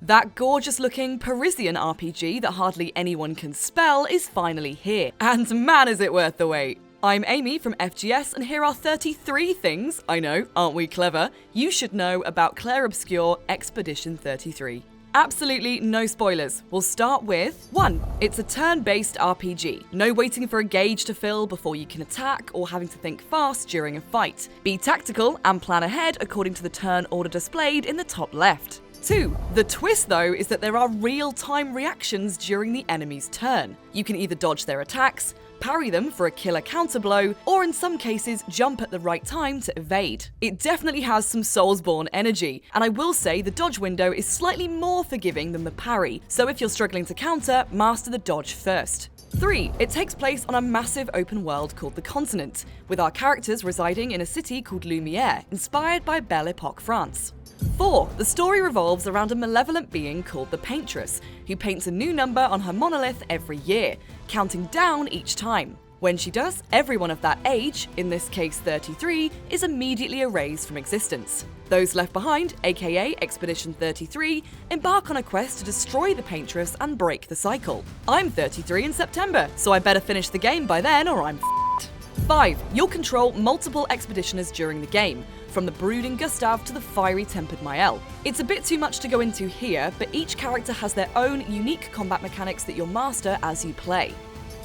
That gorgeous-looking Parisian RPG that hardly anyone can spell is finally here, and man is it worth the wait. I'm Amy from FGS, and here are 33 things, I know, aren't we clever, you should know about Clair Obscur Expedition 33. Absolutely no spoilers. We'll start with 1. It's a turn-based RPG. No waiting for a gauge to fill before you can attack or having to think fast during a fight. Be tactical and plan ahead according to the turn order displayed in the top left. 2. The twist though is that there are real-time reactions during the enemy's turn. You can either dodge their attacks, parry them for a killer counterblow, or in some cases jump at the right time to evade. It definitely has some Soulsborne energy, and I will say the dodge window is slightly more forgiving than the parry, so if you're struggling to counter, master the dodge first. 3. It takes place on a massive open world called the Continent, with our characters residing in a city called Lumière, inspired by Belle Epoque France. 4. The story revolves around a malevolent being called the Paintress, who paints a new number on her monolith every year, counting down each time. When she does, everyone of that age, in this case 33, is immediately erased from existence. Those left behind, aka Expedition 33, embark on a quest to destroy the Paintress and break the cycle. I'm 33 in September, so I better finish the game by then or I'm f***ed. 5. You'll control multiple expeditioners during the game, from the brooding Gustave to the fiery-tempered Maël. It's a bit too much to go into here, but each character has their own unique combat mechanics that you'll master as you play.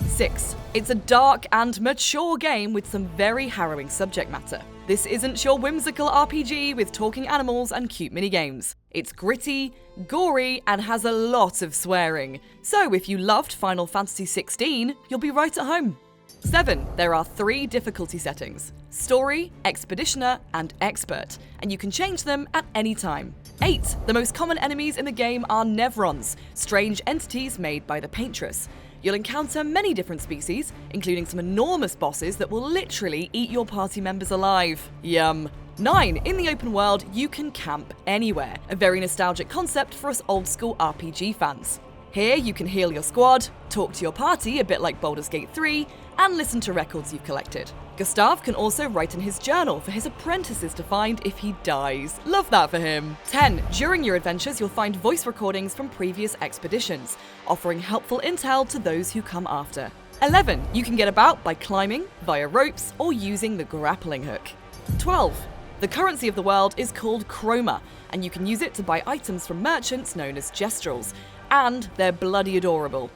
6. It's a dark and mature game with some very harrowing subject matter. This isn't your whimsical RPG with talking animals and cute minigames. It's gritty, gory, and has a lot of swearing. So if you loved Final Fantasy XVI, you'll be right at home. 7. There are 3 difficulty settings: Story, Expeditioner, and Expert, and you can change them at any time. 8. The most common enemies in the game are Nevrons, strange entities made by the Paintress. You'll encounter many different species, including some enormous bosses that will literally eat your party members alive. Yum. 9. In the open world, you can camp anywhere, a very nostalgic concept for us old-school RPG fans. Here you can heal your squad, talk to your party a bit like Baldur's Gate 3, and listen to records you've collected. Gustave can also write in his journal for his apprentices to find if he dies. Love that for him. 10. During your adventures, you'll find voice recordings from previous expeditions, offering helpful intel to those who come after. 11. You can get about by climbing, via ropes, or using the grappling hook. 12. The currency of the world is called chroma, and you can use it to buy items from merchants known as gestrels, and they're bloody adorable.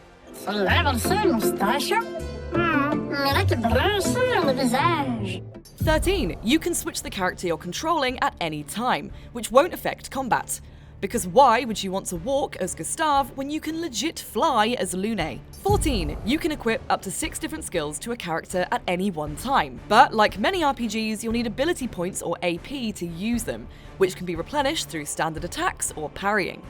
13. You can switch the character you're controlling at any time, which won't affect combat. Because why would you want to walk as Gustave when you can legit fly as Lune? 14. You can equip up to 6 different skills to a character at any one time, but like many RPGs, you'll need ability points or AP to use them, which can be replenished through standard attacks or parrying.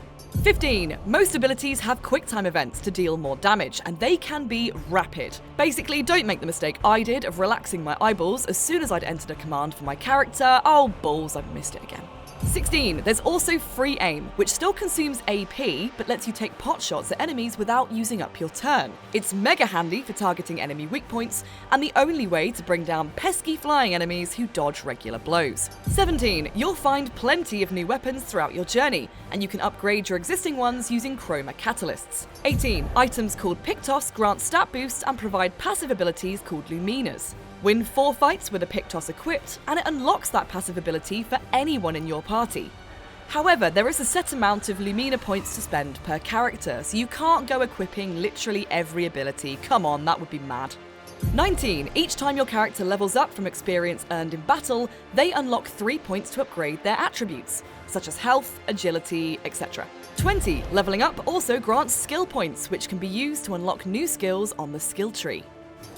15. Most abilities have quick-time events to deal more damage, and they can be rapid. Basically, don't make the mistake I did of relaxing my eyeballs as soon as I'd entered a command for my character. Oh balls, I've missed it again. 16. There's also free aim, which still consumes AP, but lets you take pot shots at enemies without using up your turn. It's mega handy for targeting enemy weak points, and the only way to bring down pesky flying enemies who dodge regular blows. 17. You'll find plenty of new weapons throughout your journey, and you can upgrade your existing ones using chroma catalysts. 18. Items called Pictos grant stat boosts and provide passive abilities called Luminas. Win 4 fights with a Pictos equipped, and it unlocks that passive ability for anyone in your party. However, there is a set amount of Lumina points to spend per character, so you can't go equipping literally every ability. Come on, that would be mad. 19. Each time your character levels up from experience earned in battle, they unlock 3 points to upgrade their attributes, such as health, agility, etc. 20. Leveling up also grants skill points, which can be used to unlock new skills on the skill tree.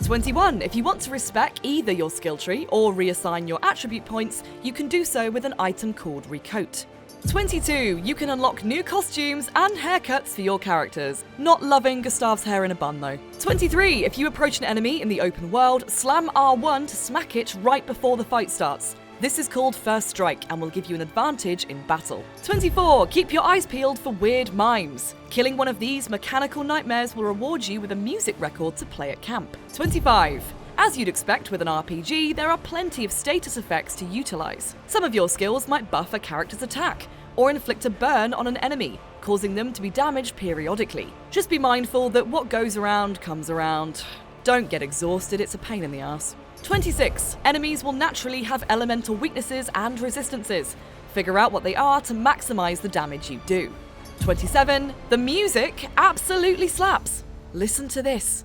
21. If you want to respec either your skill tree or reassign your attribute points, you can do so with an item called Recoat. 22. You can unlock new costumes and haircuts for your characters. Not loving Gustave's hair in a bun though. 23. If you approach an enemy in the open world, slam R1 to smack it right before the fight starts. This is called First Strike and will give you an advantage in battle. 24. Keep your eyes peeled for weird mimes. Killing one of these mechanical nightmares will reward you with a music record to play at camp. 25. As you'd expect with an RPG, there are plenty of status effects to utilize. Some of your skills might buff a character's attack, or inflict a burn on an enemy. causing them to be damaged periodically. Just be mindful that what goes around comes around. Don't get exhausted, it's a pain in the ass. 26. Enemies will naturally have elemental weaknesses and resistances. Figure out what they are to maximize the damage you do. 27. The music absolutely slaps. Listen to this.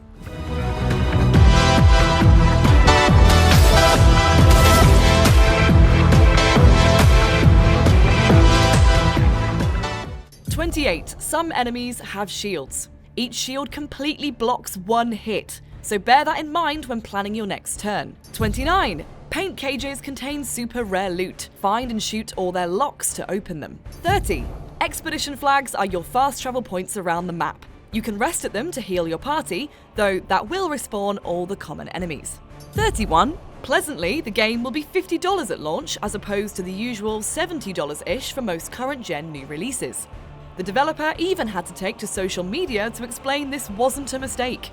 Some enemies have shields. Each shield completely blocks one hit, so bear that in mind when planning your next turn. 29. Paint cages contain super rare loot. Find and shoot all their locks to open them. 30. Expedition flags are your fast travel points around the map. You can rest at them to heal your party, though that will respawn all the common enemies. 31. Pleasantly, the game will be $50 at launch as opposed to the usual $70-ish for most current-gen new releases. The developer even had to take to social media to explain this wasn't a mistake.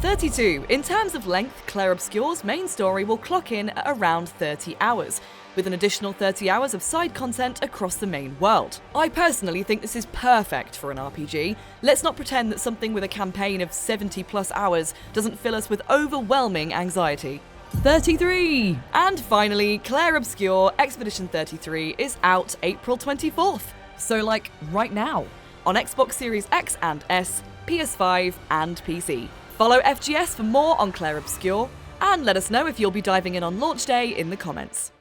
32. In terms of length, Clair Obscur's main story will clock in at around 30 hours, with an additional 30 hours of side content across the main world. I personally think this is perfect for an RPG. Let's not pretend that something with a campaign of 70+ hours doesn't fill us with overwhelming anxiety. 33. And finally, Clair Obscur Expedition 33 is out April 24th. So like right now, on Xbox Series X and S, PS5 and PC. Follow FGS for more on Clair Obscur, and let us know if you'll be diving in on launch day in the comments.